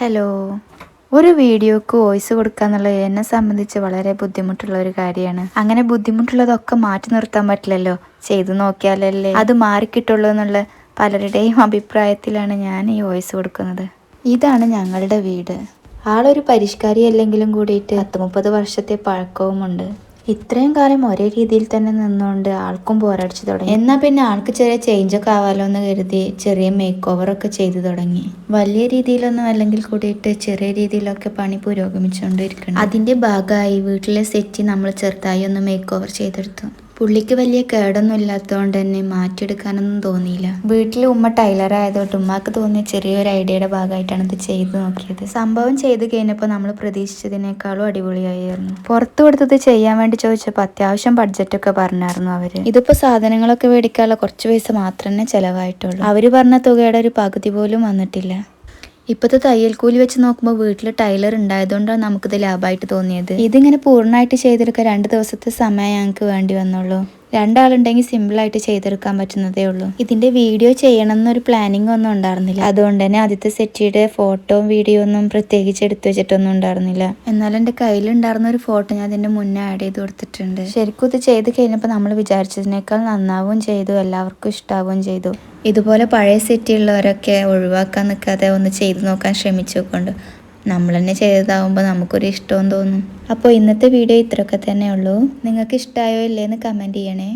Hello. ഒരു വീഡിയോക്ക് voice കൊടുക്കുക എന്നുള്ളത് എന്നെ സംബന്ധിച്ച് വളരെ ബുദ്ധിമുട്ടുള്ള ഒരു കാര്യമാണ്. അങ്ങനെ ബുദ്ധിമുട്ടുള്ളതൊക്കെ മാറ്റി നിർത്താൻ പറ്റില്ലല്ലോ, ചെയ്തു നോക്കിയാലല്ലേ അത് മാറിക്കിട്ടുള്ളൂ എന്നുള്ള പലരുടെയും അഭിപ്രായത്തിലാണ് ഞാൻ ഈ വോയിസ് കൊടുക്കുന്നത്. ഇതാണ് ഞങ്ങളുടെ വീട്. ആളൊരു പരിഷ്കാരി അല്ലെങ്കിലും കൂടിയിട്ട് 30 വർഷത്തെ പഴക്കവുമുണ്ട്. ഇത്രയും കാലം ഒരേ രീതിയിൽ തന്നെ നിന്നുകൊണ്ട് ആൾക്കും ബോറടിച്ചു തുടങ്ങി. എന്നാൽ പിന്നെ ആൾക്ക് ചെറിയ ചേഞ്ചൊക്കെ ആവാലോ എന്ന് കരുതി ചെറിയ മേക്ക് ഓവറൊക്കെ ചെയ്തു തുടങ്ങി. വലിയ രീതിയിലൊന്നും അല്ലെങ്കിൽ കൂടിയിട്ട് ചെറിയ രീതിയിലൊക്കെ പണി പുരോഗമിച്ചുകൊണ്ടിരിക്കണം. അതിന്റെ ഭാഗമായി വീട്ടിലെ സെറ്റ് നമ്മൾ ചെറുതായി ഒന്ന് മേക്ക് ഓവർ ചെയ്തെടുത്തു. പുള്ളിക്ക് വലിയ കേടൊന്നും ഇല്ലാത്തതുകൊണ്ട് തന്നെ മാറ്റിയെടുക്കാനൊന്നും തോന്നിയില്ല. വീട്ടിൽ ഉമ്മ ടൈലർ ആയതുകൊണ്ട് ഉമ്മാക്ക് തോന്നിയ ചെറിയൊരു ഐഡിയയുടെ ഭാഗമായിട്ടാണ് ഇത് ചെയ്ത് നോക്കിയത്. സംഭവം ചെയ്ത് കഴിഞ്ഞപ്പോൾ നമ്മൾ പ്രതീക്ഷിച്ചതിനേക്കാളും അടിപൊളിയായിരുന്നു. പുറത്ത് കൊടുത്തത് ചെയ്യാൻ വേണ്ടി ചോദിച്ചപ്പോൾ അത്യാവശ്യം ബഡ്ജറ്റൊക്കെ പറഞ്ഞായിരുന്നു അവര്. ഇതിപ്പോ സാധനങ്ങളൊക്കെ മേടിക്കാനുള്ള കുറച്ച് പൈസ മാത്രമേ ചെലവായിട്ടുള്ളൂ. അവര് പറഞ്ഞ തുകയുടെ ഒരു പകുതി പോലും വന്നിട്ടില്ല. ഇപ്പോഴത്തെ തയ്യൽ കൂലി വെച്ച് നോക്കുമ്പോൾ വീട്ടിൽ ടൈലർ ഉണ്ടായതുകൊണ്ടാണ് നമുക്കിത് ലാഭമായിട്ട് തോന്നിയത്. ഇതിങ്ങനെ പൂർണ്ണമായിട്ട് ചെയ്തെടുക്കാൻ 2 ദിവസത്തെ സമയം ഞങ്ങൾക്ക് വേണ്ടി വന്നുള്ളൂ. 2 ആളുണ്ടെങ്കിൽ സിമ്പിളായിട്ട് ചെയ്തെടുക്കാൻ പറ്റുന്നതേ ഉള്ളൂ. ഇതിന്റെ വീഡിയോ ചെയ്യണം എന്നൊരു പ്ലാനിങ് ഒന്നും ഉണ്ടായിരുന്നില്ല. അതുകൊണ്ട് തന്നെ ആദ്യത്തെ സെറ്റിയുടെ ഫോട്ടോയും വീഡിയോ ഒന്നും പ്രത്യേകിച്ച് എടുത്തു വെച്ചിട്ടൊന്നും ഉണ്ടായിരുന്നില്ല. എന്നാൽ എൻ്റെ കയ്യിലുണ്ടായിരുന്ന ഒരു ഫോട്ടോ ഞാൻ അതിന്റെ മുന്നേ ആഡ് ചെയ്ത് കൊടുത്തിട്ടുണ്ട്. ശരിക്കും ഇത് ചെയ്ത് കഴിഞ്ഞപ്പോൾ നമ്മൾ വിചാരിച്ചതിനേക്കാൾ നന്നാവുകയും ചെയ്തു, എല്ലാവർക്കും ഇഷ്ടാവുകയും ചെയ്തു. ഇതുപോലെ പഴയ സെറ്റുള്ളവരൊക്കെ ഒഴിവാക്കാൻ നിൽക്കാതെ ഒന്ന് ചെയ്ത് നോക്കാൻ ശ്രമിച്ചുകൊണ്ട് നമ്മൾ തന്നെ ചെയ്തതാവുമ്പോൾ നമുക്കൊരു ഇഷ്ടവും തോന്നും. അപ്പോൾ ഇന്നത്തെ വീഡിയോ ഇത്രയൊക്കെ തന്നെ ഉള്ളൂ. നിങ്ങൾക്ക് ഇഷ്ടമായോ ഇല്ലേന്ന് കമൻറ്റ് ചെയ്യണേ.